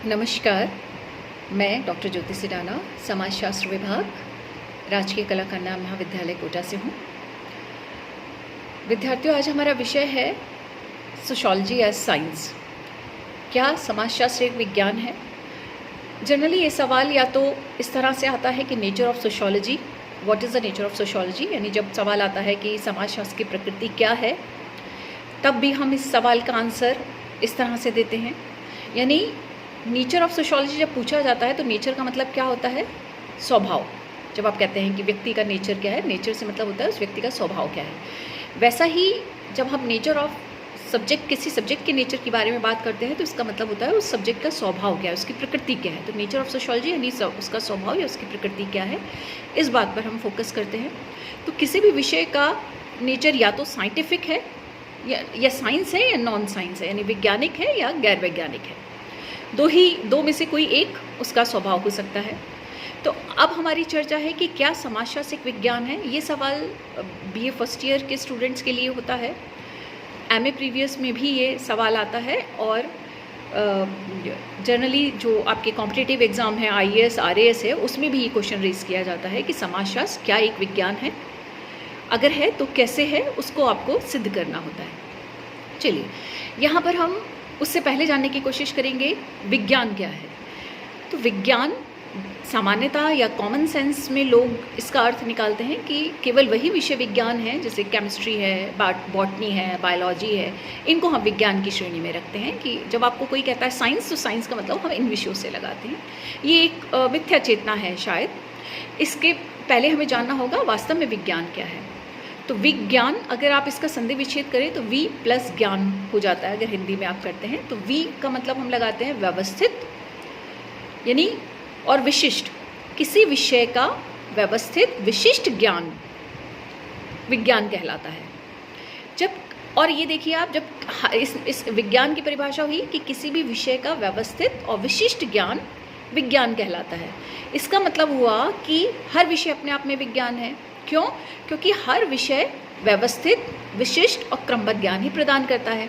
नमस्कार, मैं डॉक्टर ज्योति सिडाना, समाजशास्त्र विभाग, राजकीय कला कन्या महाविद्यालय कोटा से हूँ। विद्यार्थियों, आज हमारा विषय है सोशोलॉजी एज साइंस। क्या समाजशास्त्र एक विज्ञान है? जनरली ये सवाल या तो इस तरह से आता है कि nature of sociology, what is the nature of sociology, यानी जब सवाल आता है कि समाजशास्त्र की प्रकृति क्या है, तब भी हम इस सवाल का आंसर इस तरह से देते हैं। यानी नेचर ऑफ सोशोलॉजी जब पूछा जाता है तो नेचर का मतलब क्या होता है? स्वभाव। जब आप कहते हैं कि व्यक्ति का नेचर क्या है, नेचर से मतलब होता है उस व्यक्ति का स्वभाव क्या है। वैसा ही जब हम नेचर ऑफ सब्जेक्ट, किसी सब्जेक्ट के नेचर के बारे में बात करते हैं तो इसका मतलब होता है उस सब्जेक्ट का स्वभाव क्या है, उसकी प्रकृति क्या है। तो नेचर ऑफ सोशोलॉजी यानी उसका स्वभाव या उसकी प्रकृति क्या है, इस बात पर हम फोकस करते हैं। तो किसी भी विषय का नेचर या तो साइंटिफिक है या साइंस है या नॉन साइंस है, यानी वैज्ञानिक है या गैर वैज्ञानिक है। दो में से कोई एक उसका स्वभाव हो सकता है। तो अब हमारी चर्चा है कि क्या समाजशास्त्र एक विज्ञान है। ये सवाल बीए फर्स्ट ईयर के स्टूडेंट्स के लिए होता है, एमए प्रीवियस में भी ये सवाल आता है, और जनरली जो आपके कॉम्पिटिटिव एग्ज़ाम है, आईएएस आरएएस है, उसमें भी ये क्वेश्चन रेज किया जाता है कि समाजशास्त्र क्या एक विज्ञान है, अगर है तो कैसे है, उसको आपको सिद्ध करना होता है। चलिए, यहाँ पर हम उससे पहले जानने की कोशिश करेंगे विज्ञान क्या है। तो विज्ञान सामान्यतः या कॉमन सेंस में लोग इसका अर्थ निकालते हैं कि केवल वही विषय विज्ञान है, जैसे केमिस्ट्री है, बॉटनी है, बायोलॉजी है, इनको हम विज्ञान की श्रेणी में रखते हैं। कि जब आपको कोई कहता है साइंस, तो साइंस का मतलब हम इन विषयों से लगाते हैं। ये एक मिथ्या चेतना है शायद। इसके पहले हमें जानना होगा वास्तव में विज्ञान क्या है। तो विज्ञान, अगर आप इसका संधि विच्छेद करें तो वी प्लस ज्ञान हो जाता है, अगर हिंदी में आप करते हैं तो वी का मतलब हम लगाते हैं व्यवस्थित, यानी और विशिष्ट, किसी विषय का व्यवस्थित विशिष्ट ज्ञान विज्ञान कहलाता है। जब, और ये देखिए आप, जब इस विज्ञान की परिभाषा हुई कि किसी भी विषय का व्यवस्थित और विशिष्ट ज्ञान विज्ञान कहलाता है, इसका मतलब हुआ कि हर विषय अपने आप में विज्ञान है। क्यों? क्योंकि हर विषय व्यवस्थित, विशिष्ट और क्रमबद्ध ज्ञान ही प्रदान करता है।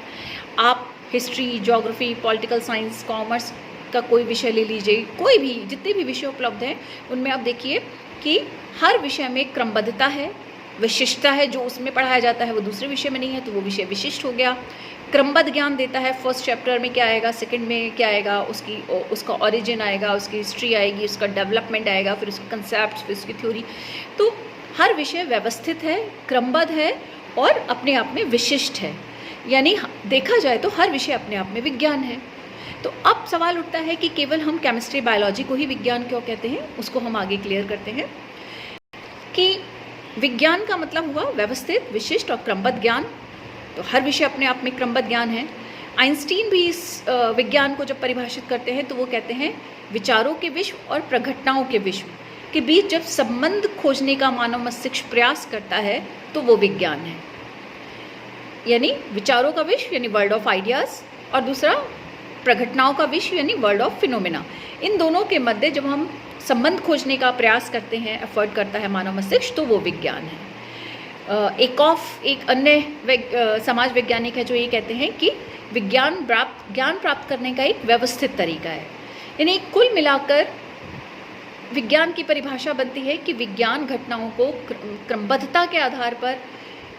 आप history, geography, political science, commerce का कोई विषय ले लीजिए, कोई भी, जितने भी विषय उपलब्ध हैं उनमें आप देखिए कि हर विषय में क्रमबद्धता है, विशिष्टता है। जो उसमें पढ़ाया जाता है वो दूसरे विषय में नहीं है, तो वो विषय विशिष्ट हो गया। क्रमबद्ध ज्ञान देता है, फर्स्ट चैप्टर में क्या आएगा, सेकंड में क्या आएगा, उसका ओरिजिन आएगा, उसकी हिस्ट्री आएगी, उसका डेवलपमेंट आएगा, फिर उसके कंसेप्ट, फिर उसकी थ्योरी। तो हर विषय व्यवस्थित है, क्रमबद्ध है और अपने आप में विशिष्ट है। यानी देखा जाए तो हर विषय अपने आप में विज्ञान है। तो अब सवाल उठता है कि केवल हम केमिस्ट्री, बायोलॉजी को ही विज्ञान क्यों कहते हैं। उसको हम आगे क्लियर करते हैं कि विज्ञान का मतलब हुआ व्यवस्थित, विशिष्ट और क्रमबद्ध ज्ञान। तो हर विषय अपने आप में क्रमबद्ध ज्ञान है। आइंस्टीन भी इस विज्ञान को जब परिभाषित करते हैं तो वो कहते हैं विचारों के विश्व और प्रघटनाओं के विश्व के बीच जब संबंध खोजने का मानव मस्तिष्क प्रयास करता है तो वो विज्ञान है। यानी विचारों का विश्व यानी वर्ल्ड ऑफ आइडियाज़, और दूसरा प्रघटनाओं का विश्व यानी वर्ल्ड ऑफ फिनोमेना। इन दोनों के मध्य जब हम संबंध खोजने का प्रयास करते हैं, एफर्ट करता है मानव मस्तिष्क, तो वो विज्ञान है। एक अन्य समाज वैज्ञानिक है जो ये कहते हैं कि ज्ञान प्राप्त करने का एक व्यवस्थित तरीका है। यानी कुल मिलाकर विज्ञान की परिभाषा बनती है कि विज्ञान घटनाओं को क्रमबद्धता के आधार पर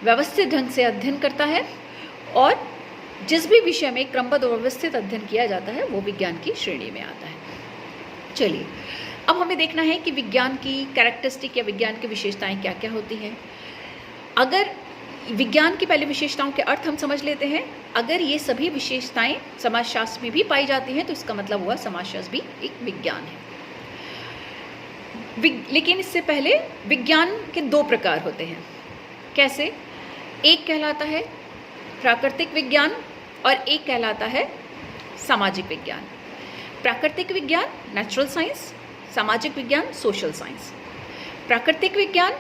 व्यवस्थित ढंग से अध्ययन करता है, और जिस भी विषय में क्रमबद्ध और व्यवस्थित अध्ययन किया जाता है वो विज्ञान की श्रेणी में आता है। चलिए, अब हमें देखना है कि विज्ञान की कैरेक्टरिस्टिक या विज्ञान की विशेषताएं क्या क्या होती हैं। अगर विज्ञान की पहले विशेषताओं के अर्थ हम समझ लेते हैं। अगर ये सभी विशेषताएं समाजशास्त्र में भी पाई जाती हैं तो इसका मतलब हुआ समाजशास्त्र भी एक विज्ञान है। लेकिन इससे पहले विज्ञान के दो प्रकार होते हैं। कैसे? एक कहलाता है प्राकृतिक विज्ञान और एक कहलाता है सामाजिक विज्ञान। प्राकृतिक विज्ञान नेचुरल साइंस, सामाजिक विज्ञान सोशल साइंस। प्राकृतिक विज्ञान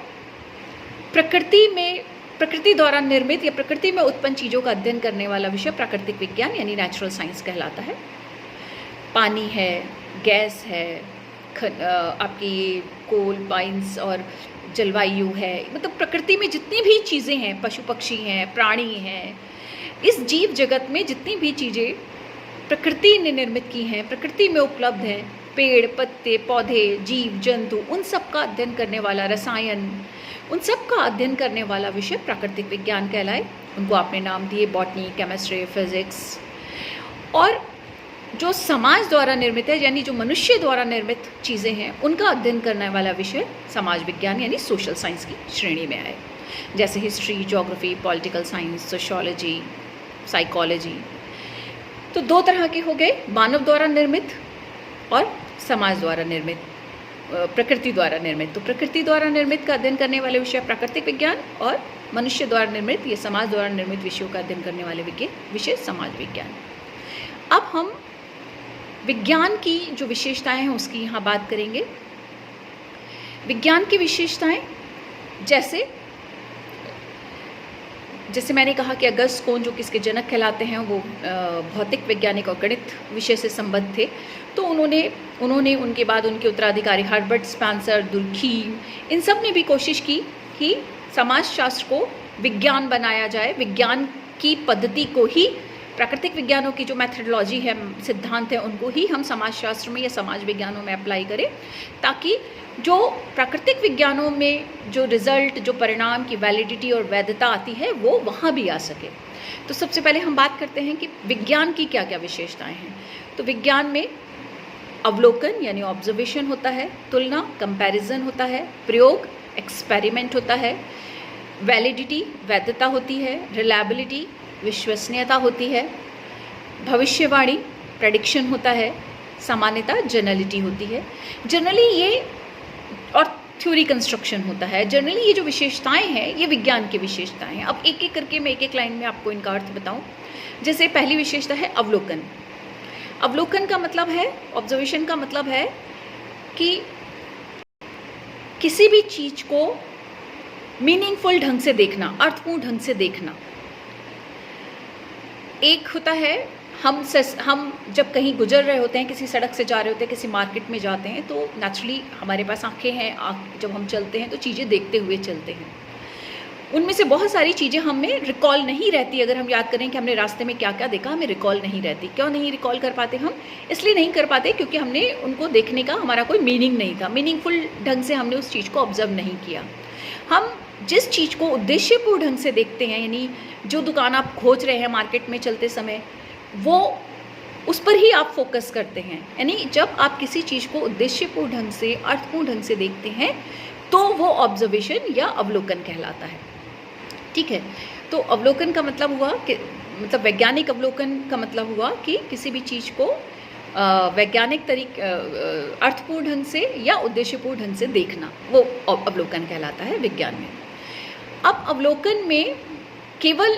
प्रकृति द्वारा निर्मित या प्रकृति में उत्पन्न चीज़ों का अध्ययन करने वाला विषय प्राकृतिक विज्ञान यानी नेचुरल साइंस कहलाता है। पानी है, गैस है, आपकी कोल माइंस और जलवायु है, मतलब प्रकृति में जितनी भी चीज़ें हैं, पशु पक्षी हैं, प्राणी हैं, इस जीव जगत में जितनी भी चीज़ें प्रकृति ने निर्मित की हैं, प्रकृति में उपलब्ध हैं, पेड़ पत्ते पौधे जीव जंतु, उन सब का अध्ययन करने वाला, रसायन, उन सब का अध्ययन करने वाला विषय प्राकृतिक विज्ञान कहलाए। उनको आपने नाम दिए बॉटनी, केमिस्ट्री, फिजिक्स। और जो समाज द्वारा निर्मित है, यानी जो मनुष्य द्वारा निर्मित चीज़ें हैं, उनका अध्ययन करने वाला विषय समाज विज्ञान यानी सोशल साइंस की श्रेणी में आए, जैसे history, geography, political science, sociology, psychology. तो दो तरह के हो गए, मानव द्वारा निर्मित और समाज द्वारा निर्मित, प्रकृति द्वारा निर्मित। तो प्रकृति द्वारा निर्मित का अध्ययन करने वाले विषय प्राकृतिक विज्ञान, और मनुष्य द्वारा निर्मित या समाज द्वारा निर्मित विषयों का अध्ययन करने वाले विषय समाज विज्ञान। अब हम विज्ञान की जो विशेषताएं हैं उसकी यहाँ बात करेंगे। विज्ञान की विशेषताएं जैसे मैंने कहा कि अगस्त कोन जो किसके जनक कहलाते हैं, वो भौतिक वैज्ञानिक और गणित विषय से संबद्ध थे। तो उन्होंने उनके बाद उनके उत्तराधिकारी हर्बर्ट स्पेंसर, दुर्खीम, इन सब ने भी कोशिश की कि समाजशास्त्र को विज्ञान बनाया जाए, विज्ञान की पद्धति को ही, प्राकृतिक विज्ञानों की जो मेथडोलॉजी है, सिद्धांत है, उनको ही हम समाजशास्त्र में या समाज विज्ञानों में अप्लाई करें, ताकि जो प्राकृतिक विज्ञानों में जो रिजल्ट, जो परिणाम की वैलिडिटी और वैधता आती है, वो वहाँ भी आ सके। तो सबसे पहले हम बात करते हैं कि विज्ञान की क्या क्या विशेषताएं हैं। तो विज्ञान में अवलोकन यानी ऑब्जर्वेशन होता है, तुलना कंपैरिजन होता है, प्रयोग एक्सपेरिमेंट होता है, वैलिडिटी वैधता होती है, रिलायबिलिटी विश्वसनीयता होती है, भविष्यवाणी प्रेडिक्शन होता है, सामान्यता जनरलिटी होती है। जनरली ये और थ्योरी कंस्ट्रक्शन होता है। जनरली ये जो विशेषताएं हैं ये विज्ञान की विशेषताएं हैं। अब एक एक करके मैं एक एक लाइन में आपको इनका अर्थ बताऊं। जैसे पहली विशेषता है अवलोकन। अवलोकन का मतलब है, ऑब्जर्वेशन का मतलब है कि किसी भी चीज को मीनिंगफुल ढंग से देखना, अर्थपूर्ण ढंग से देखना। एक होता है हम जब कहीं गुजर रहे होते हैं, किसी सड़क से जा रहे होते हैं, किसी मार्केट में जाते हैं, तो नेचुरली हमारे पास आंखें हैं, जब हम चलते हैं तो चीज़ें देखते हुए चलते हैं। उनमें से बहुत सारी चीज़ें हमें रिकॉल नहीं रहती। अगर हम याद करें कि हमने रास्ते में क्या क्या देखा, हमें रिकॉल नहीं रहती। क्यों नहीं रिकॉल कर पाते हम? इसलिए नहीं कर पाते क्योंकि हमने उनको देखने का हमारा कोई मीनिंग नहीं था, मीनिंगफुल ढंग से हमने उस चीज़ को ऑब्जर्व नहीं किया। हम जिस चीज़ को उद्देश्यपूर्ण ढंग से देखते हैं, यानी जो दुकान आप खोज रहे हैं मार्केट में चलते समय, वो उस पर ही आप फोकस करते हैं। यानी जब आप किसी चीज़ को उद्देश्यपूर्ण ढंग से, अर्थपूर्ण ढंग से देखते हैं, तो वो ऑब्जर्वेशन या अवलोकन कहलाता है। ठीक है, तो अवलोकन का मतलब हुआ कि वैज्ञानिक अवलोकन का मतलब हुआ कि किसी भी चीज़ को वैज्ञानिक अर्थपूर्ण ढंग से या उद्देश्यपूर्ण ढंग से देखना, वो अवलोकन कहलाता है विज्ञान में। अब अवलोकन में केवल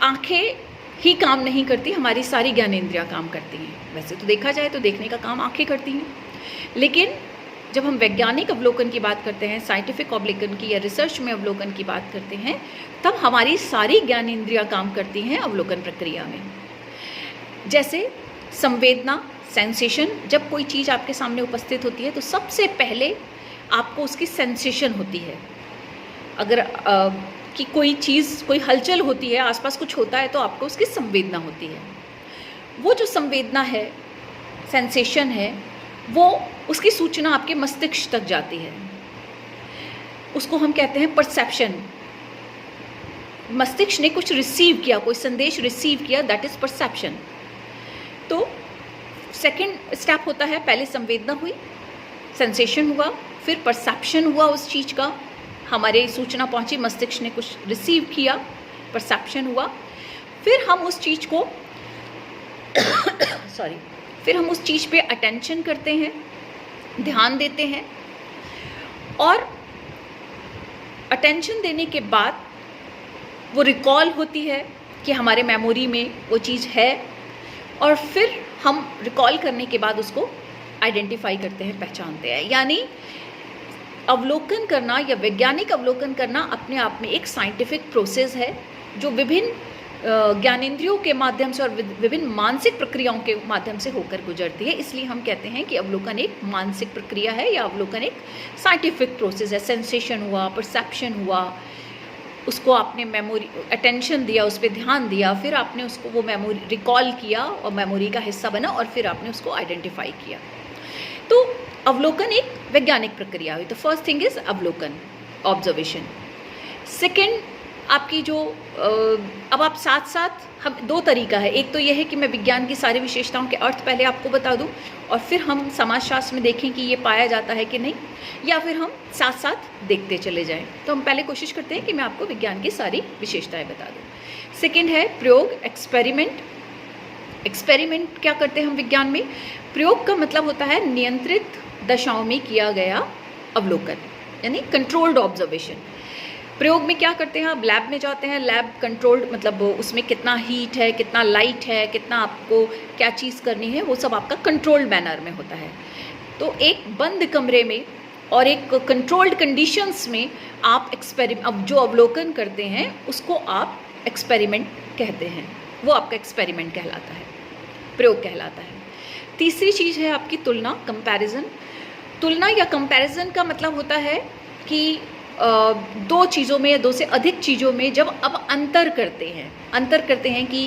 आंखें ही काम नहीं करती, हमारी सारी ज्ञानेंद्रियां काम करती हैं। वैसे तो देखा जाए तो देखने का काम आंखें करती हैं, लेकिन जब हम वैज्ञानिक अवलोकन की बात करते हैं, साइंटिफिक अवलोकन की या रिसर्च में अवलोकन की बात करते हैं, तब हमारी सारी ज्ञानेंद्रियां काम करती हैं अवलोकन प्रक्रिया में। जैसे संवेदना, सेंसेशन, जब कोई चीज़ आपके सामने उपस्थित होती है तो सबसे पहले आपको उसकी सेंसेशन होती है। अगर कि कोई चीज़, कोई हलचल होती है, आसपास कुछ होता है, तो आपको उसकी संवेदना होती है। वो जो संवेदना है, सेंसेशन है, वो उसकी सूचना आपके मस्तिष्क तक जाती है। उसको हम कहते हैं परसेप्शन। मस्तिष्क ने कुछ रिसीव किया, कोई संदेश रिसीव किया, दैट इज परसेप्शन। तो सेकंड स्टेप होता है, पहले संवेदना हुई, सेंसेशन हुआ, फिर परसेप्शन हुआ उस चीज़ का, हमारे सूचना पहुंची, मस्तिष्क ने कुछ रिसीव किया, परसेप्शन हुआ, फिर हम उस चीज़ को फिर हम उस चीज़ पे अटेंशन करते हैं, ध्यान देते हैं, और अटेंशन देने के बाद वो रिकॉल होती है कि हमारे मेमोरी में वो चीज़ है, और फिर हम रिकॉल करने के बाद उसको आइडेंटिफाई करते हैं, पहचानते हैं। यानी अवलोकन करना या वैज्ञानिक अवलोकन करना अपने आप में एक साइंटिफिक प्रोसेस है, जो विभिन्न ज्ञानेंद्रियों के माध्यम से और विभिन्न मानसिक प्रक्रियाओं के माध्यम से होकर गुजरती है। इसलिए हम कहते हैं कि अवलोकन एक मानसिक प्रक्रिया है या अवलोकन एक साइंटिफिक प्रोसेस है। सेंसेशन हुआ, परसेप्शन हुआ, उसको आपने मेमोरी अटेंशन दिया, उस पर ध्यान दिया, फिर आपने उसको वो मेमोरी रिकॉल किया और मेमोरी का हिस्सा बना और फिर आपने उसको आइडेंटिफाई किया। तो अवलोकन एक वैज्ञानिक प्रक्रिया हुई। तो फर्स्ट थिंग इज अवलोकन, ऑब्जर्वेशन। सेकेंड आपकी जो अब आप साथ साथ हम दो तरीका है, एक तो ये है कि मैं विज्ञान की सारी विशेषताओं के अर्थ पहले आपको बता दूं और फिर हम समाजशास्त्र में देखें कि ये पाया जाता है कि नहीं, या फिर हम साथ साथ देखते चले जाएं। तो हम पहले कोशिश करते हैं कि मैं आपको विज्ञान की सारी विशेषताएं बता दूं। सेकेंड है प्रयोग, एक्सपेरिमेंट। एक्सपेरिमेंट क्या करते हैं हम विज्ञान में? प्रयोग का मतलब होता है नियंत्रित दशाओं में किया गया अवलोकन, यानी कंट्रोल्ड ऑब्जर्वेशन। प्रयोग में क्या करते हैं, आप लैब में जाते हैं, लैब कंट्रोल्ड मतलब उसमें कितना हीट है, कितना लाइट है, कितना आपको क्या चीज़ करनी है, वो सब आपका कंट्रोल्ड मैनर में होता है। तो एक बंद कमरे में और एक कंट्रोल्ड कंडीशंस में आप अब जो अवलोकन करते हैं उसको आप एक्सपेरिमेंट कहते हैं, वो आपका एक्सपेरिमेंट कहलाता है, प्रयोग कहलाता है। तीसरी चीज़ है आपकी तुलना, कंपैरिजन। तुलना या कंपैरिजन का मतलब होता है कि दो चीज़ों में या दो से अधिक चीज़ों में जब अब अंतर करते हैं कि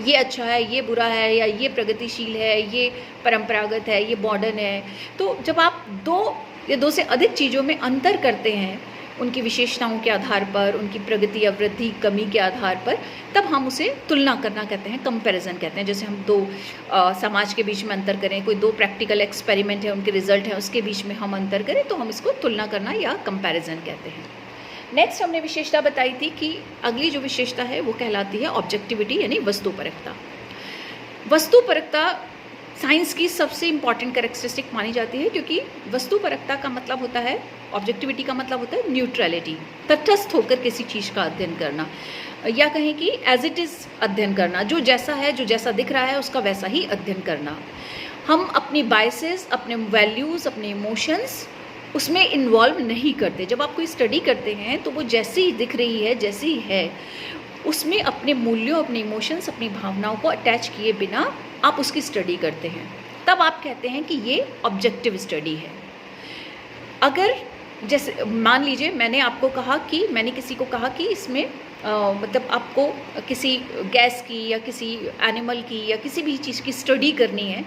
ये अच्छा है, ये बुरा है, या ये प्रगतिशील है, ये परंपरागत है, ये मॉडर्न है। तो जब आप दो या दो से अधिक चीज़ों में अंतर करते हैं उनकी विशेषताओं के आधार पर, उनकी प्रगति या वृद्धि कमी के आधार पर, तब हम उसे तुलना करना कहते हैं, कंपैरिजन कहते हैं। जैसे हम दो समाज के बीच में अंतर करें, कोई दो प्रैक्टिकल एक्सपेरिमेंट है, उनके रिजल्ट हैं, उसके बीच में हम अंतर करें तो हम इसको तुलना करना या कंपैरिजन कहते हैं। नेक्स्ट हमने विशेषता बताई थी कि अगली जो विशेषता है वो कहलाती है ऑब्जेक्टिविटी, यानी वस्तुपरकता। वस्तुपरकता साइंस की सबसे इंपॉर्टेंट कैरेक्टरिस्टिक मानी जाती है, क्योंकि वस्तुपरकता का मतलब होता है, ऑब्जेक्टिविटी का मतलब होता है न्यूट्रलिटी, तटस्थ होकर किसी चीज़ का अध्ययन करना, या कहें कि एज इट इज़ अध्ययन करना, जो जैसा है, जो जैसा दिख रहा है उसका वैसा ही अध्ययन करना। हम अपनी बायसेस, अपने वैल्यूज़, अपने इमोशंस उसमें इन्वॉल्व नहीं करते। जब आप कोई स्टडी करते हैं तो वो जैसी दिख रही है, जैसी है, उसमें अपने मूल्यों, अपने इमोशंस, अपनी भावनाओं को अटैच किए बिना आप उसकी स्टडी करते हैं, तब आप कहते हैं कि ये ऑब्जेक्टिव स्टडी है। अगर जैसे मान लीजिए मैंने किसी को कहा कि इसमें मतलब आपको किसी गैस की या किसी एनिमल की या किसी भी चीज़ की स्टडी करनी है,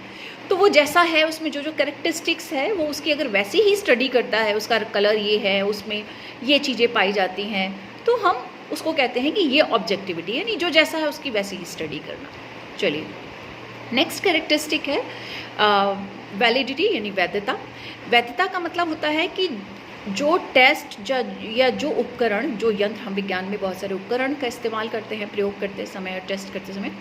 तो वो जैसा है उसमें जो जो कैरेक्टरिस्टिक्स है वो उसकी अगर वैसी ही स्टडी करता है, उसका कलर ये है, उसमें ये चीज़ें पाई जाती हैं, तो हम उसको कहते हैं कि ये ऑब्जेक्टिविटी, यानी जो जैसा है उसकी वैसी ही स्टडी करना। चलिए, नेक्स्ट कैरेक्टरिस्टिक है वैलिडिटी, यानी वैधता। वैधता का मतलब होता है कि जो टेस्ट या जो उपकरण, जो यंत्र, हम विज्ञान में बहुत सारे उपकरण का इस्तेमाल करते हैं प्रयोग करते समय और टेस्ट करते समय,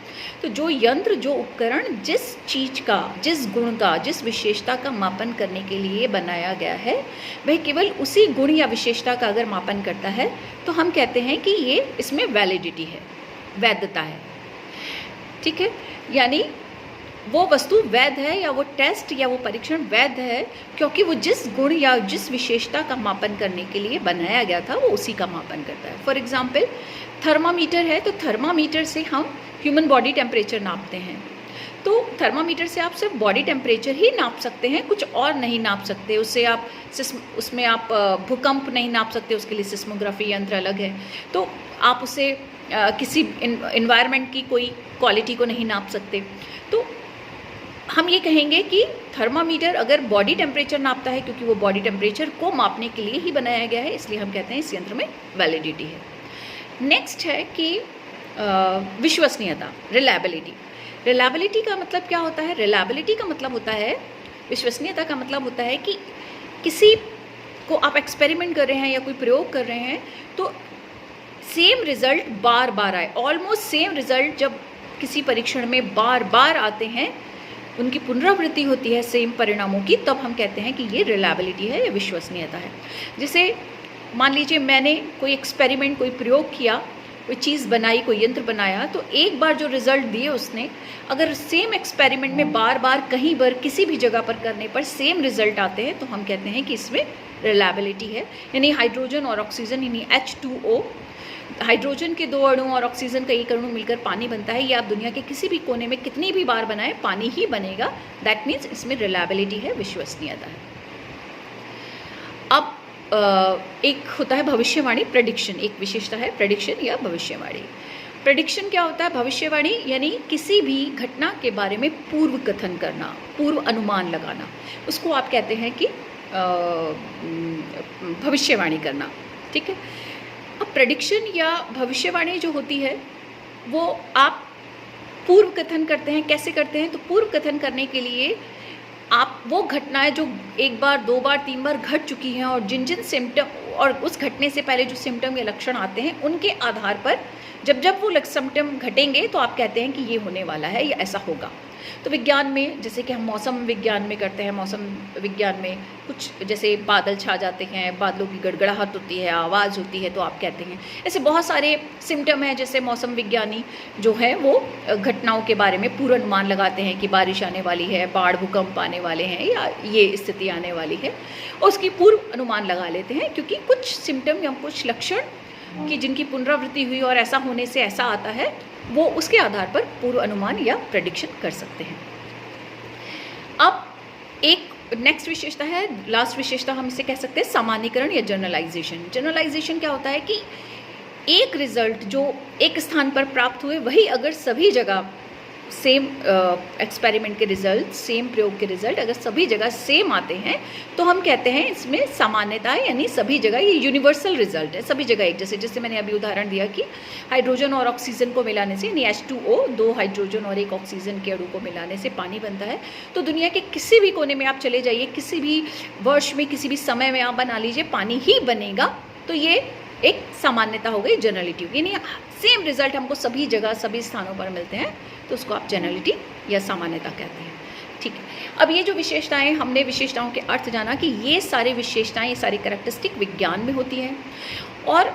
तो जो यंत्र, जो उपकरण जिस चीज़ का, जिस गुण का, जिस विशेषता का मापन करने के लिए बनाया गया है, वह केवल उसी गुण या विशेषता का अगर मापन करता है तो हम कहते हैं कि ये इसमें वैलिडिटी है, वैधता है। ठीक है, यानी वो वस्तु वैध है या वो टेस्ट या वो परीक्षण वैध है क्योंकि वो जिस गुण या जिस विशेषता का मापन करने के लिए बनाया गया था वो उसी का मापन करता है। फॉर एग्जांपल, थर्मामीटर है, तो थर्मामीटर से हम ह्यूमन बॉडी टेम्परेचर नापते हैं। तो थर्मामीटर से आप सिर्फ बॉडी टेम्परेचर ही नाप सकते हैं, कुछ और नहीं नाप सकते। उसमें आप भूकंप नहीं नाप सकते, उसके लिए सिस्मोग्राफी यंत्र अलग है। तो आप उसे किसी इन्वायरमेंट की कोई क्वालिटी को नहीं नाप सकते। तो हम ये कहेंगे कि थर्मामीटर अगर बॉडी टेम्परेचर नापता है, क्योंकि वो बॉडी टेम्परेचर को मापने के लिए ही बनाया गया है, इसलिए हम कहते हैं इस यंत्र में वैलिडिटी है। नेक्स्ट है कि विश्वसनीयता, रिलायबिलिटी। रिलायबिलिटी का मतलब क्या होता है? रिलायबिलिटी का मतलब होता है, विश्वसनीयता का मतलब होता है कि किसी को आप एक्सपेरिमेंट कर रहे हैं या कोई प्रयोग कर रहे हैं तो सेम रिजल्ट बार बार आए, ऑलमोस्ट सेम रिजल्ट जब किसी परीक्षण में बार बार आते हैं, उनकी पुनरावृत्ति होती है सेम परिणामों की, तब हम कहते हैं कि ये रिलायबिलिटी है या विश्वसनीयता है। जैसे मान लीजिए मैंने कोई एक्सपेरिमेंट, कोई प्रयोग किया, कोई चीज़ बनाई, कोई यंत्र बनाया, तो एक बार जो रिजल्ट दिए उसने, अगर सेम एक्सपेरिमेंट में बार बार कहीं पर किसी भी जगह पर करने पर सेम रिजल्ट आते हैं तो हम कहते हैं कि इसमें रिलायबिलिटी है। यानी हाइड्रोजन और ऑक्सीजन, यानी H2O, हाइड्रोजन के दो अणु और ऑक्सीजन का एक अणु मिलकर पानी बनता है। ये आप दुनिया के किसी भी कोने में कितनी भी बार बनाए, पानी ही बनेगा। दैट मीन्स इसमें रिलायबिलिटी है, विश्वसनीयता है। अब एक होता है भविष्यवाणी, प्रेडिक्शन, एक विशेषता है प्रेडिक्शन या भविष्यवाणी। प्रेडिक्शन क्या होता है? भविष्यवाणी यानी किसी भी घटना के बारे में पूर्व कथन करना, पूर्व अनुमान लगाना, उसको आप कहते हैं कि भविष्यवाणी करना। ठीक है। अब प्रेडिक्शन या भविष्यवाणी जो होती है वो आप पूर्व कथन करते हैं। कैसे करते हैं? तो पूर्व कथन करने के लिए आप वो घटनाएं जो एक बार, दो बार, तीन बार घट चुकी हैं और जिन जिन सिम्टम और उस घटने से पहले जो सिम्टम या लक्षण आते हैं उनके आधार पर जब जब वो सिम्टम घटेंगे तो आप कहते हैं कि ये होने वाला है या ऐसा होगा। तो विज्ञान में जैसे कि हम मौसम विज्ञान में करते हैं, मौसम विज्ञान में कुछ जैसे बादल छा जाते हैं, बादलों की गड़गड़ाहट होती है, आवाज़ होती है, तो आप कहते हैं। ऐसे बहुत सारे सिम्टम हैं जैसे मौसम विज्ञानी जो है वो घटनाओं के बारे में पूर्वानुमान लगाते हैं कि बारिश आने वाली है, बाढ़ भूकंप आने वाले हैं या ये स्थिति आने वाली है, और उसकी पूर्व अनुमान लगा लेते हैं क्योंकि कुछ सिम्टम या कुछ लक्षण कि जिनकी पुनरावृत्ति हुई और ऐसा होने से ऐसा आता है, वो उसके आधार पर पूर्व अनुमान या प्रेडिक्शन कर सकते हैं। अब एक नेक्स्ट विशेषता है, लास्ट विशेषता हम इसे कह सकते हैं सामान्यीकरण या जनरलाइजेशन। जनरलाइजेशन क्या होता है कि एक रिजल्ट जो एक स्थान पर प्राप्त हुए वही अगर सभी जगह सेम एक्सपेरिमेंट के रिजल्ट, सेम प्रयोग के रिजल्ट अगर सभी जगह सेम आते हैं तो हम कहते हैं इसमें सामान्यता है, यानी सभी जगह ये यूनिवर्सल रिजल्ट है, सभी जगह एक जैसे। जैसे मैंने अभी उदाहरण दिया कि हाइड्रोजन और ऑक्सीजन को मिलाने से, यानी H2O, दो हाइड्रोजन और एक ऑक्सीजन के अणु को मिलाने से पानी बनता है। तो दुनिया के किसी भी कोने में आप चले जाइए, किसी भी वर्ष में, किसी भी समय में आप बना लीजिए, पानी ही बनेगा। तो ये एक सामान्यता हो गई, जनरलिटी, यानी सेम रिजल्ट हमको सभी जगह सभी स्थानों पर मिलते हैं, तो उसको आप जनरलिटी या सामान्यता कहते हैं। ठीक है। अब ये जो विशेषताएं, हमने विशेषताओं के अर्थ जाना कि ये सारी विशेषताएं, ये सारी कैरेक्टरिस्टिक विज्ञान में होती हैं, और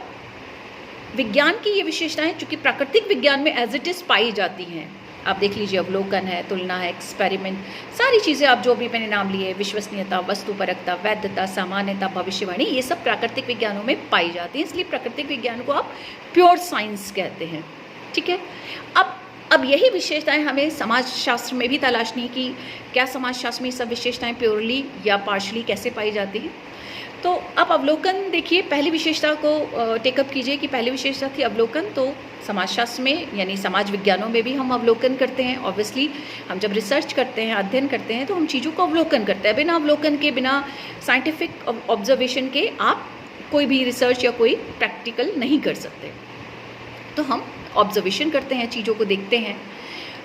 विज्ञान की ये विशेषताएं चूँकि प्राकृतिक विज्ञान में एज इट इज़ पाई जाती हैं। आप देख लीजिए, अवलोकन है, तुलना है, एक्सपेरिमेंट, सारी चीज़ें आप जो भी मैंने नाम लिए, विश्वसनीयता, वस्तुपरकता, वैधता, सामान्यता, भविष्यवाणी, ये सब प्राकृतिक विज्ञानों में पाई जाती हैं, इसलिए प्राकृतिक विज्ञान को आप प्योर साइंस कहते हैं। ठीक है। अब यही विशेषताएं हमें समाजशास्त्र में भी तलाशनी है कि क्या समाजशास्त्र में ये सब विशेषताएं प्योरली या पार्शली कैसे पाई जाती हैं। तो अब अवलोकन देखिए, पहली विशेषता को टेकअप कीजिए कि पहली विशेषता थी अवलोकन। तो समाजशास्त्र में यानी समाज विज्ञानों में भी हम अवलोकन करते हैं। ऑब्वियसली हम जब रिसर्च करते हैं, अध्ययन करते हैं, तो हम चीज़ों को अवलोकन करते हैं। बिना अवलोकन के, बिना साइंटिफिक ऑब्जर्वेशन के आप कोई भी रिसर्च या कोई प्रैक्टिकल नहीं कर सकते। तो हम ऑब्जर्वेशन करते हैं, चीज़ों को देखते हैं।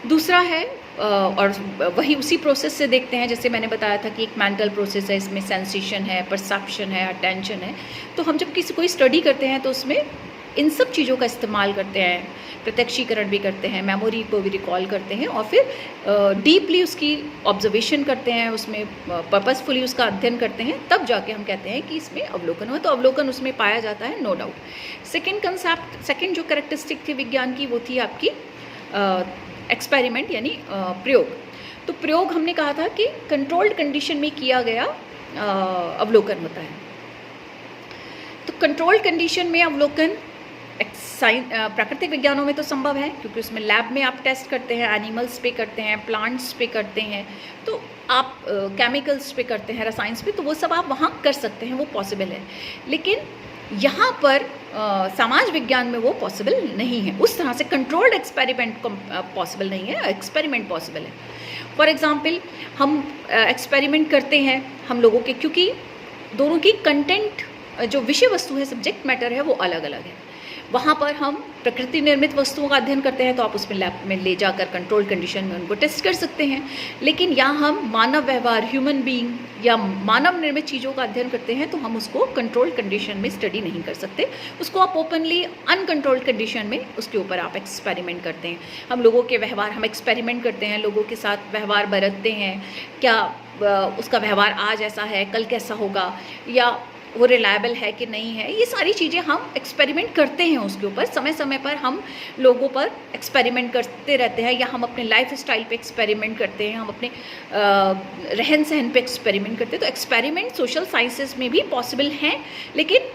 दूसरा है और वही उसी प्रोसेस से देखते हैं, जैसे मैंने बताया था कि एक मेंटल प्रोसेस है, इसमें सेंसेशन है, परसेप्शन है, अटेंशन है। तो हम जब किसी कोई स्टडी करते हैं तो उसमें इन सब चीज़ों का इस्तेमाल करते हैं, प्रत्यक्षीकरण भी करते हैं, मेमोरी को भी रिकॉल करते हैं, और फिर डीपली उसकी ऑब्जर्वेशन करते हैं, उसमें पर्पसफुली उसका अध्ययन करते हैं, तब जाके हम कहते हैं कि इसमें अवलोकन हुआ। तो अवलोकन उसमें पाया जाता है, no doubt. Second concept, second जो कैरेक्टरिस्टिक थी विज्ञान की, वो थी आपकी एक्सपेरिमेंट यानी प्रयोग। तो प्रयोग हमने कहा था कि कंट्रोल्ड कंडीशन में किया गया अवलोकन होता है। तो कंट्रोल्ड कंडीशन में अवलोकन प्राकृतिक विज्ञानों में तो संभव है, क्योंकि उसमें लैब में आप टेस्ट करते हैं, एनिमल्स पे करते हैं, प्लांट्स पे करते हैं, तो आप केमिकल्स पे करते हैं, रसायन पे, तो वो सब आप वहाँ कर सकते हैं, वो पॉसिबल है। लेकिन यहाँ पर समाज विज्ञान में वो पॉसिबल नहीं है। उस तरह से कंट्रोल्ड एक्सपेरिमेंट पॉसिबल नहीं है, एक्सपेरिमेंट पॉसिबल है। फॉर एग्जांपल हम एक्सपेरिमेंट करते हैं हम लोगों के, क्योंकि दोनों की कंटेंट, जो विषय वस्तु है, सब्जेक्ट मैटर है, वो अलग अलग है। वहाँ पर हम प्रकृति निर्मित वस्तुओं का अध्ययन करते हैं, तो आप उसमें लैब में ले जाकर कंट्रोल कंडीशन में उनको टेस्ट कर सकते हैं। लेकिन यहाँ हम मानव व्यवहार, ह्यूमन बीइंग या मानव निर्मित चीज़ों का अध्ययन करते हैं, तो हम उसको कंट्रोल कंडीशन में स्टडी नहीं कर सकते। उसको आप ओपनली अनकंट्रोल्ड कंडीशन में उसके ऊपर आप एक्सपेरिमेंट करते हैं। हम लोगों के व्यवहार, हम एक्सपेरिमेंट करते हैं, लोगों के साथ व्यवहार बरतते हैं, क्या उसका व्यवहार आज ऐसा है, कल कैसा होगा, या वो रिलायबल है कि नहीं है, ये सारी चीज़ें हम एक्सपेरिमेंट करते हैं उसके ऊपर। समय समय पर हम लोगों पर एक्सपेरिमेंट करते रहते हैं, या हम अपने लाइफ स्टाइल पे एक्सपेरिमेंट करते हैं, हम अपने रहन सहन पे एक्सपेरिमेंट करते हैं। तो एक्सपेरिमेंट सोशल साइंसेस में भी पॉसिबल हैं, लेकिन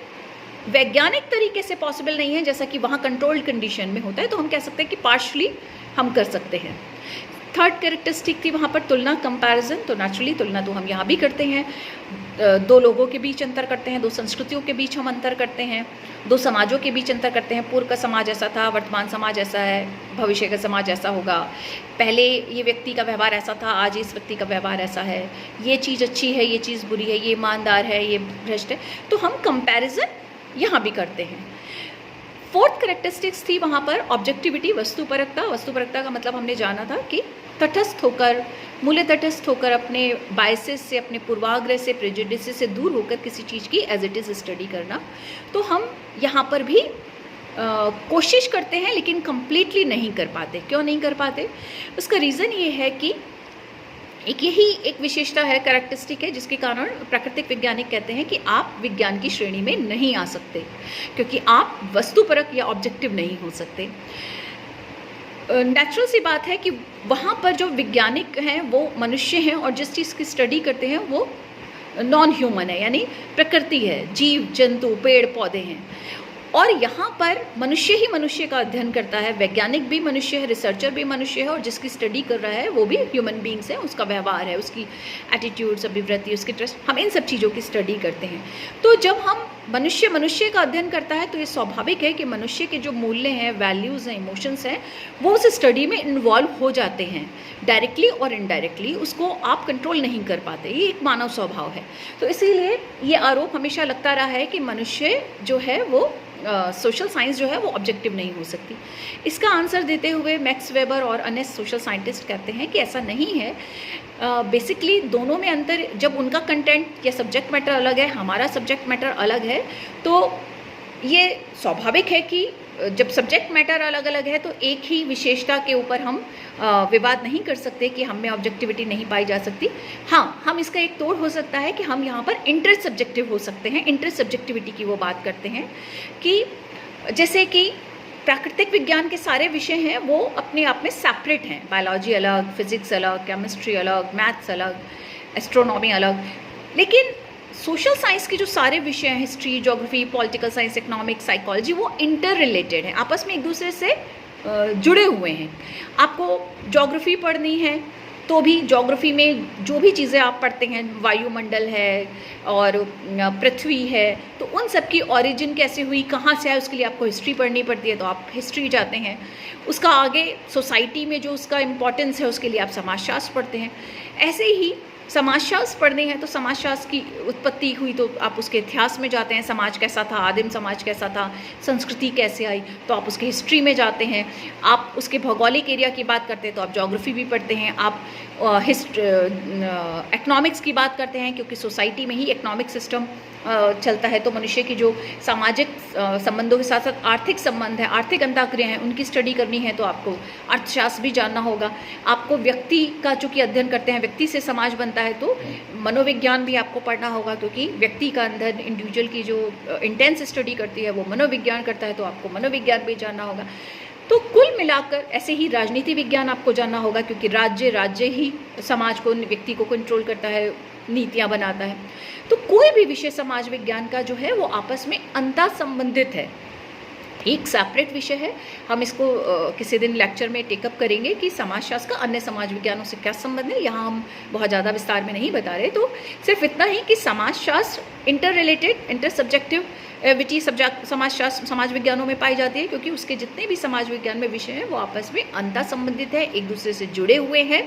वैज्ञानिक तरीके से पॉसिबल नहीं है, जैसा कि वहाँ कंट्रोल्ड कंडीशन में होता है। तो हम कह सकते हैं कि पार्शली हम कर सकते हैं। थर्ड कैरेक्टरिस्टिक थी वहाँ पर तुलना, कंपैरिजन। तो नेचुरली तुलना तो हम यहाँ भी करते हैं, दो लोगों के बीच अंतर करते हैं, दो संस्कृतियों के बीच हम अंतर करते हैं, दो समाजों के बीच अंतर करते हैं। पूर्व का समाज ऐसा था, वर्तमान समाज ऐसा है, भविष्य का समाज ऐसा होगा। पहले ये व्यक्ति का व्यवहार ऐसा था, आज इस व्यक्ति का व्यवहार ऐसा है, ये चीज़ अच्छी है, ये चीज़ बुरी है, ये ईमानदार है, ये भ्रष्ट है। तो हम कंपैरिजन यहाँ भी करते हैं। फोर्थ करेक्टरिस्टिक्स थी वहाँ पर ऑब्जेक्टिविटी, वस्तुपरकता। वस्तुपरकता का मतलब हमने जाना था कि तटस्थ होकर, मूल्य तटस्थ होकर, अपने बायसेस से, अपने पूर्वाग्रह से, प्रेजुडिस से दूर होकर किसी चीज़ की एज इट इज़ स्टडी करना। तो हम यहाँ पर भी कोशिश करते हैं, लेकिन कंप्लीटली नहीं कर पाते। क्यों नहीं कर पाते? उसका रीज़न ये है कि यही एक विशेषता है, कैरेक्टरिस्टिक है, जिसके कारण प्राकृतिक वैज्ञानिक कहते हैं कि आप विज्ञान की श्रेणी में नहीं आ सकते, क्योंकि आप वस्तुपरक या ऑब्जेक्टिव नहीं हो सकते। नेचुरल सी बात है कि वहाँ पर जो वैज्ञानिक हैं वो मनुष्य हैं, और जिस चीज़ की स्टडी करते हैं वो नॉन ह्यूमन है, यानी प्रकृति है, जीव जंतु पेड़ पौधे हैं। और यहाँ पर मनुष्य ही मनुष्य का अध्ययन करता है, वैज्ञानिक भी मनुष्य है, रिसर्चर भी मनुष्य है, और जिसकी स्टडी कर रहा है वो भी ह्यूमन बींग्स है, उसका व्यवहार है, उसकी एटीट्यूड्स, अभिवृत्ति, उसकी ट्रस्ट, हम इन सब चीज़ों की स्टडी करते हैं। तो जब हम मनुष्य का अध्ययन करता है तो ये स्वाभाविक है कि मनुष्य के जो मूल्य हैं, वैल्यूज़ हैं, इमोशंस हैं, वो उस स्टडी में इन्वॉल्व हो जाते हैं, डायरेक्टली और इनडायरेक्टली। उसको आप कंट्रोल नहीं कर पाते, ये एक मानव स्वभाव है। तो इसीलिए ये आरोप हमेशा लगता रहा है कि मनुष्य जो है वो सोशल साइंस जो है वो ऑब्जेक्टिव नहीं हो सकती। इसका आंसर देते हुए मैक्स वेबर और अन्य सोशल साइंटिस्ट कहते हैं कि ऐसा नहीं है। बेसिकली दोनों में अंतर, जब उनका कंटेंट या सब्जेक्ट मैटर अलग है, हमारा सब्जेक्ट मैटर अलग है, तो ये स्वाभाविक है कि जब सब्जेक्ट मैटर अलग अलग है तो एक ही विशेषता के ऊपर हम विवाद नहीं कर सकते कि हम में ऑब्जेक्टिविटी नहीं पाई जा सकती। हाँ, हम इसका एक तोड़ हो सकता है कि हम यहाँ पर इंटर सब्जेक्टिव हो सकते हैं। इंटर सब्जेक्टिविटी की वो बात करते हैं कि जैसे कि प्राकृतिक विज्ञान के सारे विषय हैं वो अपने आप में सेपरेट हैं, बायोलॉजी अलग, फिजिक्स अलग, केमिस्ट्री अलग, मैथ्स अलग, एस्ट्रोनॉमी अलग। लेकिन सोशल साइंस के जो सारे विषय हैं, history, geography, political science, economics, psychology, वो इंटर रिलेटेड हैं, आपस में एक दूसरे से जुड़े हुए हैं। आपको ज्योग्राफी पढ़नी है तो भी ज्योग्राफी में जो भी चीज़ें आप पढ़ते हैं, वायुमंडल है और पृथ्वी है, तो उन सब की ओरिजिन कैसे हुई, कहाँ से आए, उसके लिए आपको हिस्ट्री पढ़नी पड़ती है, तो आप हिस्ट्री जाते हैं। उसका आगे सोसाइटी में जो उसका इम्पोर्टेंस है उसके लिए आप समाजशास्त्र पढ़ते हैं। ऐसे ही समाजशास्त्र पढ़ने हैं तो समाजशास्त्र की उत्पत्ति हुई तो आप उसके इतिहास में जाते हैं, समाज कैसा था, आदिम समाज कैसा था, संस्कृति कैसे आई, तो आप उसके हिस्ट्री में जाते हैं। आप उसके भौगोलिक एरिया की बात करते हैं तो आप ज्योग्राफी भी पढ़ते हैं। आप इकोनॉमिक्स की बात करते हैं क्योंकि सोसाइटी में ही इकोनॉमिक सिस्टम चलता है, तो मनुष्य की जो सामाजिक संबंधों के साथ साथ आर्थिक संबंध है, आर्थिक अंतःक्रिया हैं, उनकी स्टडी करनी है तो आपको अर्थशास्त्र भी जानना होगा। आपको व्यक्ति का चूँकि अध्ययन करते हैं, व्यक्ति से समाज बनता है, तो मनोविज्ञान भी आपको पढ़ना होगा क्योंकि व्यक्ति का अंदर इंडिविजुअल की जो इंटेंस स्टडी करती है वो मनोविज्ञान करता है, तो आपको मनोविज्ञान भी जानना होगा। तो कुल मिलाकर ऐसे ही राजनीति विज्ञान आपको जानना होगा क्योंकि राज्य ही समाज को, व्यक्ति को कंट्रोल करता है, नीतियाँ बनाता है। तो कोई भी विषय समाज विज्ञान का जो है वो आपस में अंतर संबंधित है, एक सेपरेट विषय है। हम इसको किसी दिन लेक्चर में टेकअप करेंगे कि समाजशास्त्र का अन्य समाज विज्ञानों से क्या संबंध है। यहाँ हम बहुत ज़्यादा विस्तार में नहीं बता रहे, तो सिर्फ इतना ही कि समाजशास्त्र inter related, inter subjective witty समाजशास्त्र समाज विज्ञानों में पाई जाती है क्योंकि उसके जितने भी समाज विज्ञान में विषय हैं वो आपस में अंतर संबंधित है, एक दूसरे से जुड़े हुए हैं।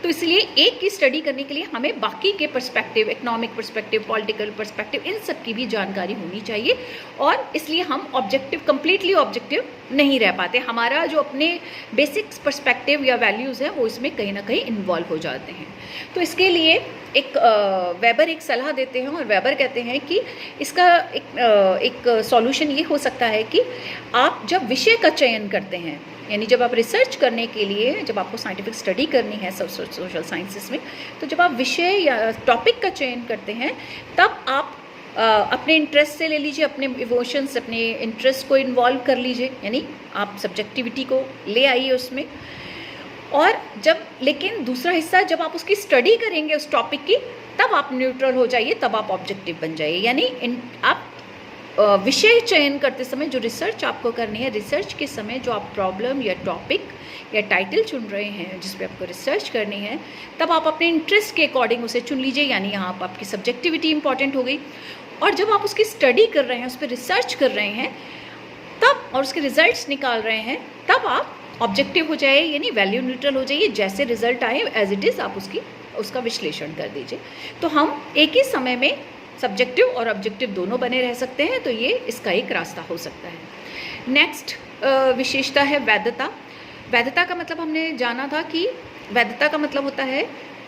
तो इसलिए एक की स्टडी करने के लिए हमें बाकी के perspective, economic perspective, political perspective, इन सब की भी जानकारी होनी चाहिए। और इसलिए हम ऑब्जेक्टिव, कंप्लीटली ऑब्जेक्टिव नहीं रह पाते। हमारा जो अपने बेसिक्स पर्सपेक्टिव या वैल्यूज़ हैं वो इसमें कहीं ना कहीं इन्वॉल्व हो जाते हैं। तो इसके लिए एक वेबर एक सलाह देते हैं और वेबर कहते हैं कि इसका एक सॉल्यूशन ये हो सकता है कि आप जब विषय का चयन करते हैं, यानी जब आप रिसर्च करने के लिए, जब आपको साइंटिफिक स्टडी करनी है सोशल साइंसेस में, तो जब आप विषय या टॉपिक का चयन करते हैं तब आप अपने इंटरेस्ट से ले लीजिए, अपने इमोशंस, अपने इंटरेस्ट को इन्वॉल्व कर लीजिए, यानी आप सब्जेक्टिविटी को ले आइए उसमें। और जब, लेकिन दूसरा हिस्सा जब आप उसकी स्टडी करेंगे उस टॉपिक की, तब आप न्यूट्रल हो जाइए, तब आप ऑब्जेक्टिव बन जाइए। यानी आप विषय चयन करते समय जो रिसर्च आपको करनी है, रिसर्च के समय जो आप प्रॉब्लम या टॉपिक या टाइटल चुन रहे हैं जिस पे आपको रिसर्च करनी है, तब आप अपने इंटरेस्ट के अकॉर्डिंग उसे चुन लीजिए, यानी यहाँ पर आपकी सब्जेक्टिविटी इंपॉर्टेंट हो गई। और जब आप उसकी स्टडी कर रहे हैं, उस पर रिसर्च कर रहे हैं तब, और उसके रिजल्ट्स निकाल रहे हैं, तब आप ऑब्जेक्टिव हो जाए, यानी वैल्यू न्यूट्रल हो जाइए। जैसे रिजल्ट आए एज इट इज़ आप उसका विश्लेषण कर दीजिए। तो हम एक ही समय में सब्जेक्टिव और ऑब्जेक्टिव दोनों बने रह सकते हैं, तो ये इसका एक रास्ता हो सकता है। नेक्स्ट विशेषता है वैधता। वैधता का मतलब हमने जाना था कि वैधता का मतलब होता है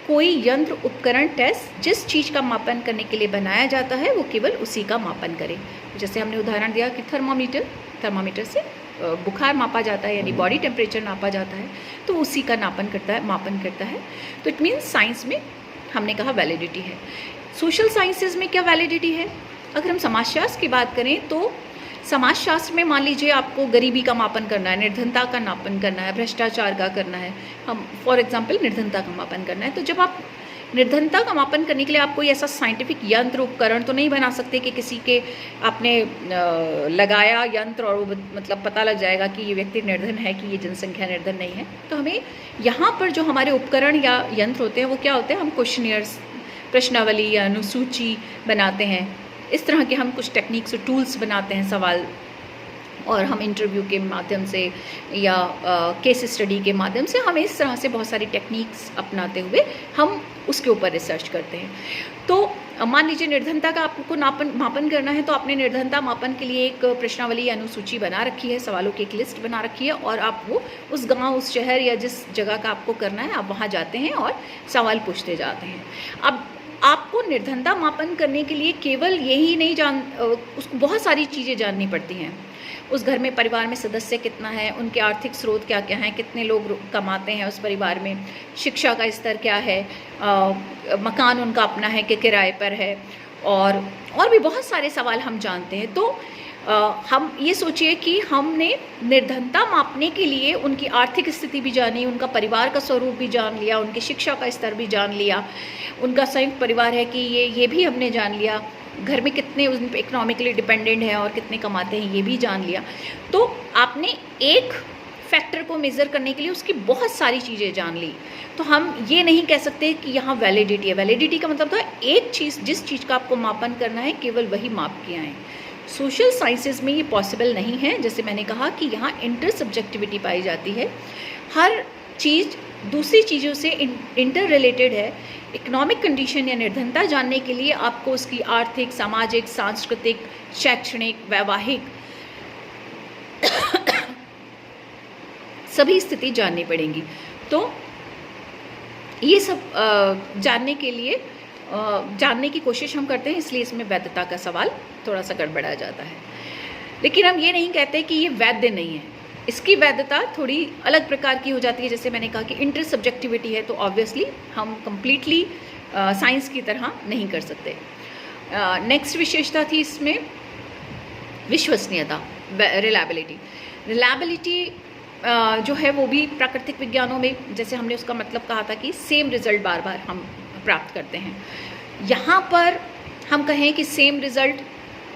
कोई यंत्र, उपकरण, टेस्ट जिस चीज़ का मापन करने के लिए बनाया जाता है वो केवल उसी का मापन करे। जैसे हमने उदाहरण दिया कि थर्मामीटर से बुखार मापा जाता है, यानी बॉडी टेम्परेचर नापा जाता है, तो उसी का मापन करता है। तो इट मीन्स साइंस में हमने कहा वैलिडिटी है। सोशल साइंसेज में क्या वैलिडिटी है? अगर हम समाजशास्त्र की बात करें तो समाजशास्त्र में मान लीजिए आपको गरीबी का मापन करना है, निर्धनता का मापन करना है, भ्रष्टाचार का करना है, हम फॉर एग्जांपल निर्धनता का मापन करना है। तो जब आप निर्धनता का मापन करने के लिए आप कोई ऐसा साइंटिफिक यंत्र, उपकरण तो नहीं बना सकते कि किसी के आपने लगाया यंत्र और वो मतलब पता लग जाएगा कि ये व्यक्ति निर्धन है कि ये जनसंख्या निर्धन नहीं है। तो हमें यहाँ पर जो हमारे उपकरण या यंत्र होते हैं वो क्या होते हैं? हम क्वेश्चनियर्स, प्रश्नावली या अनुसूची बनाते हैं। इस तरह के हम कुछ टेक्निक्स और टूल्स बनाते हैं सवाल, और हम इंटरव्यू के माध्यम से या केस स्टडी के माध्यम से हम इस तरह से बहुत सारी टेक्निक्स अपनाते हुए हम उसके ऊपर रिसर्च करते हैं। तो मान लीजिए निर्धनता का आपको मापन करना है, तो आपने निर्धनता मापन के लिए एक प्रश्नावली या अनुसूची बना रखी है, सवालों की एक लिस्ट बना रखी है, और आप वो उस गांव, उस शहर या जिस जगह का आपको करना है आप वहाँ जाते हैं और सवाल पूछते जाते हैं। अब आपको निर्धनता मापन करने के लिए केवल यही नहीं उसको बहुत सारी चीज़ें जाननी पड़ती हैं। उस घर में, परिवार में सदस्य कितना है, उनके आर्थिक स्रोत क्या क्या हैं, कितने लोग कमाते हैं उस परिवार में, शिक्षा का स्तर क्या है, मकान उनका अपना है कि किराए पर है, और भी बहुत सारे सवाल हम जानते हैं। तो हम ये सोचिए कि हमने निर्धनता मापने के लिए उनकी आर्थिक स्थिति भी जानी, उनका परिवार का स्वरूप भी जान लिया, उनकी शिक्षा का स्तर भी जान लिया, उनका संयुक्त परिवार है कि ये भी हमने जान लिया, घर में कितने उन पर इकोनॉमिकली डिपेंडेंट हैं और कितने कमाते हैं ये भी जान लिया। तो आपने एक फैक्टर को मेज़र करने के लिए उसकी बहुत सारी चीज़ें जान ली। तो हम ये नहीं कह सकते कि यहाँ वैलिडिटी है। वैलिडिटी का मतलब था एक चीज़, जिस चीज़ का आपको मापन करना है केवल वही माप के आएँ। सोशल साइंसेज में ये पॉसिबल नहीं है। जैसे मैंने कहा कि यहाँ इंटर सब्जेक्टिविटी पाई जाती है, हर चीज़ दूसरी चीज़ों से इंटर रिलेटेड है। इकोनॉमिक कंडीशन या निर्धनता जानने के लिए आपको उसकी आर्थिक, सामाजिक, सांस्कृतिक, शैक्षणिक, वैवाहिक सभी स्थिति जाननी पड़ेंगी। तो ये सब जानने के लिए जानने की कोशिश हम करते हैं, इसलिए इसमें वैधता का सवाल थोड़ा सा गड़बड़ा जाता है। लेकिन हम ये नहीं कहते कि ये वैध नहीं है, इसकी वैधता थोड़ी अलग प्रकार की हो जाती है। जैसे मैंने कहा कि इंटर सब्जेक्टिविटी है, तो ऑब्वियसली हम कंप्लीटली साइंस की तरह नहीं कर सकते। नेक्स्ट विशेषता थी इसमें विश्वसनीयता, रिलायबिलिटी। रिलायबिलिटी जो है वो भी प्राकृतिक विज्ञानों में, जैसे हमने उसका मतलब कहा था कि सेम रिजल्ट बार बार हम प्राप्त करते हैं। यहाँ पर हम कहें कि सेम रिजल्ट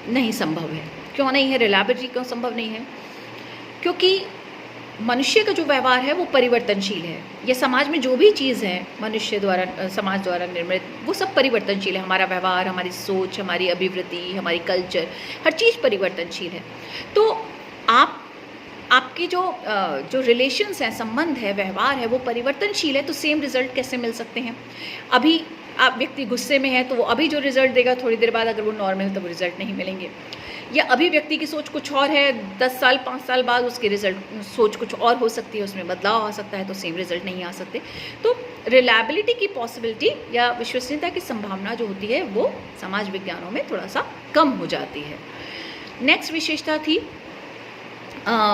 नहीं संभव है। क्यों नहीं है? रिलायबिलिटी क्यों संभव नहीं है? क्योंकि मनुष्य का जो व्यवहार है वो परिवर्तनशील है। ये समाज में जो भी चीज़ है मनुष्य द्वारा, समाज द्वारा निर्मित, वो सब परिवर्तनशील है। हमारा व्यवहार, हमारी सोच, हमारी अभिवृत्ति, हमारी कल्चर, हर चीज़ परिवर्तनशील है। तो आपके जो रिलेशंस हैं, संबंध है, व्यवहार है, वो परिवर्तनशील है। तो सेम रिजल्ट कैसे मिल सकते हैं? अभी आप व्यक्ति गुस्से में है तो वो अभी जो रिजल्ट देगा, थोड़ी देर बाद अगर वो नॉर्मल तो वो रिजल्ट नहीं मिलेंगे। या अभी व्यक्ति की सोच कुछ और है, 10 साल 5 साल बाद उसकी सोच कुछ और हो सकती है, उसमें बदलाव आ सकता है, तो सेम रिजल्ट नहीं आ सकते। तो रिलायबिलिटी की पॉसिबिलिटी या विश्वसनीयता की संभावना जो होती है वो समाज विज्ञानों में थोड़ा सा कम हो जाती है। नेक्स्ट विशेषता थी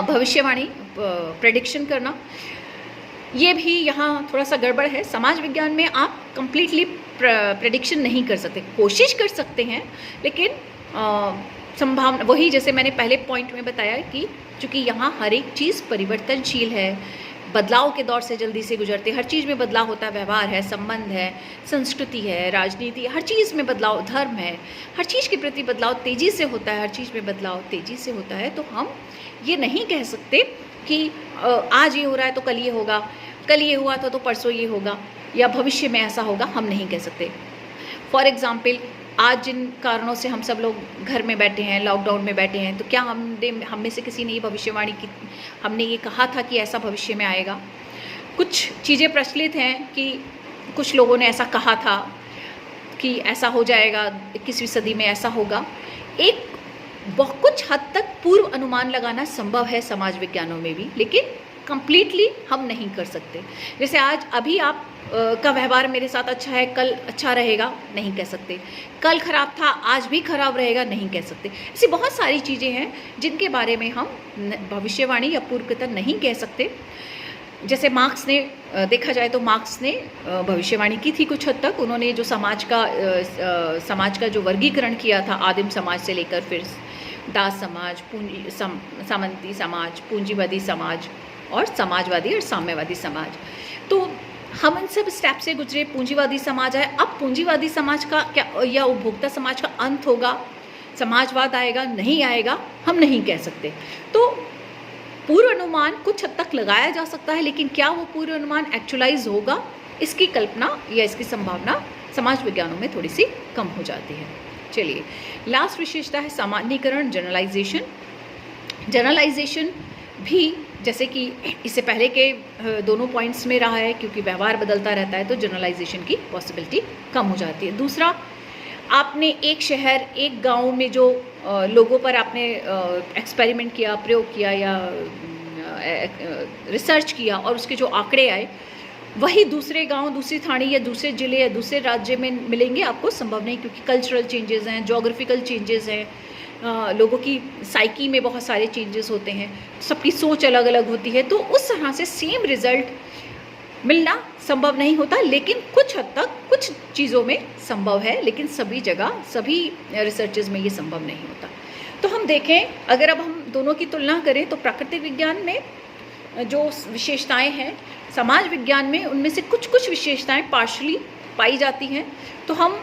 भविष्यवाणी, प्रेडिक्शन करना। ये भी यहाँ थोड़ा सा गड़बड़ है। समाज विज्ञान में आप कंप्लीटली प्रेडिक्शन नहीं कर सकते, कोशिश कर सकते हैं, लेकिन संभावना वही, जैसे मैंने पहले पॉइंट में बताया कि चूँकि यहाँ हर एक चीज़ परिवर्तनशील है, बदलाव के दौर से जल्दी से गुजरते, हर चीज़ में बदलाव होता है, व्यवहार है, संबंध है, संस्कृति है, राजनीति, हर चीज़ में बदलाव, धर्म है, हर चीज़ के प्रति बदलाव तेज़ी से होता है, हर चीज़ में बदलाव तेज़ी से होता है। तो हम ये नहीं कह सकते कि आज ये हो रहा है तो कल ये होगा, कल ये हुआ था तो परसों ये होगा, या भविष्य में ऐसा होगा, हम नहीं कह सकते। फॉर एग्ज़ाम्पल, आज जिन कारणों से हम सब लोग घर में बैठे हैं, लॉकडाउन में बैठे हैं, तो क्या हम में से किसी ने ये भविष्यवाणी की, हमने ये कहा था कि ऐसा भविष्य में आएगा? कुछ चीज़ें प्रचलित हैं कि कुछ लोगों ने ऐसा कहा था कि ऐसा हो जाएगा, 21वीं सदी में ऐसा होगा। एक बहुत कुछ हद तक पूर्व अनुमान लगाना संभव है समाज विज्ञानों में भी, लेकिन कंप्लीटली हम नहीं कर सकते। जैसे आज अभी आप का व्यवहार मेरे साथ अच्छा है, कल अच्छा रहेगा, नहीं कह सकते। कल खराब था, आज भी खराब रहेगा, नहीं कह सकते। ऐसी बहुत सारी चीज़ें हैं जिनके बारे में हम भविष्यवाणी या पूर्वकथा नहीं कह सकते। जैसे मार्क्स ने, देखा जाए तो मार्क्स ने भविष्यवाणी की थी कुछ हद तक। उन्होंने जो समाज का जो वर्गीकरण किया था, आदिम समाज से लेकर फिर दास समाज, सामंती समाज, पूंजीवादी समाज और समाजवादी और साम्यवादी समाज, तो हम इन सब स्टेप से गुजरे। पूंजीवादी समाज है, अब पूंजीवादी समाज का क्या या उपभोक्ता समाज का अंत होगा, समाजवाद आएगा, नहीं आएगा, हम नहीं कह सकते। तो पूर्व अनुमान कुछ हद तक लगाया जा सकता है, लेकिन क्या वो पूर्व अनुमान एक्चुअलाइज होगा, इसकी कल्पना या इसकी संभावना समाज विज्ञानों में थोड़ी सी कम हो जाती है। चलिए, लास्ट विशेषता है सामान्यीकरण, जनरलाइजेशन। जनरलाइजेशन भी जैसे कि इससे पहले के दोनों पॉइंट्स में रहा है, क्योंकि व्यवहार बदलता रहता है तो जनरलाइजेशन की पॉसिबिलिटी कम हो जाती है। दूसरा, आपने एक शहर, एक गांव में जो लोगों पर आपने एक्सपेरिमेंट किया, प्रयोग किया या रिसर्च किया और उसके जो आंकड़े आए, वही दूसरे गांव, दूसरी थाने या दूसरे ज़िले या दूसरे राज्य में मिलेंगे, आपको संभव नहीं, क्योंकि कल्चरल चेंजेस हैं, जोग्राफिकल चेंजेस हैं, लोगों की साइकी में बहुत सारे चेंजेस होते हैं, सबकी सोच अलग अलग होती है, तो उस तरह से सेम रिज़ल्ट मिलना संभव नहीं होता। लेकिन कुछ हद तक कुछ चीज़ों में संभव है, लेकिन सभी जगह, सभी रिसर्चेज में ये संभव नहीं होता। तो हम देखें, अगर अब हम दोनों की तुलना करें तो प्राकृतिक विज्ञान में जो विशेषताएं हैं, समाज विज्ञान में उनमें से कुछ विशेषताएं पार्शली पाई जाती हैं। तो हम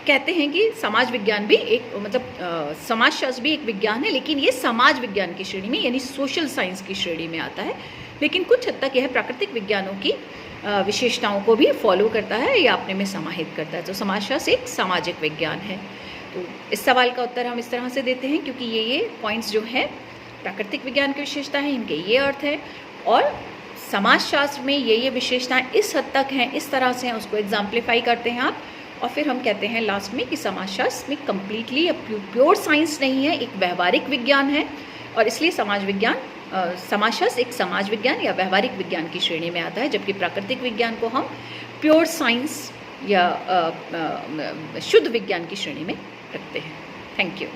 कहते हैं कि समाज विज्ञान भी एक, मतलब समाजशास्त्र भी एक विज्ञान है, लेकिन ये समाज विज्ञान की श्रेणी में, यानी सोशल साइंस की श्रेणी में आता है। लेकिन कुछ हद तक यह प्राकृतिक विज्ञानों की विशेषताओं को भी फॉलो करता है या अपने में समाहित करता है। तो समाजशास्त्र एक सामाजिक विज्ञान है। तो इस सवाल का उत्तर हम इस तरह से देते हैं, क्योंकि ये पॉइंट्स जो हैं प्राकृतिक विज्ञान की विशेषता है, इनके ये अर्थ है, और समाजशास्त्र में ये विशेषताएं इस हद तक हैं, इस तरह से हैं, उसको एग्जाम्पलीफाई करते हैं आप। और फिर हम कहते हैं लास्ट में कि समाजशास्त्र में कम्प्लीटली प्योर साइंस नहीं है, एक व्यवहारिक विज्ञान है, और इसलिए समाजशास्त्र एक समाज विज्ञान या व्यवहारिक विज्ञान की श्रेणी में आता है, जबकि प्राकृतिक विज्ञान को हम प्योर साइंस या शुद्ध विज्ञान की श्रेणी में रखते हैं। Thank you.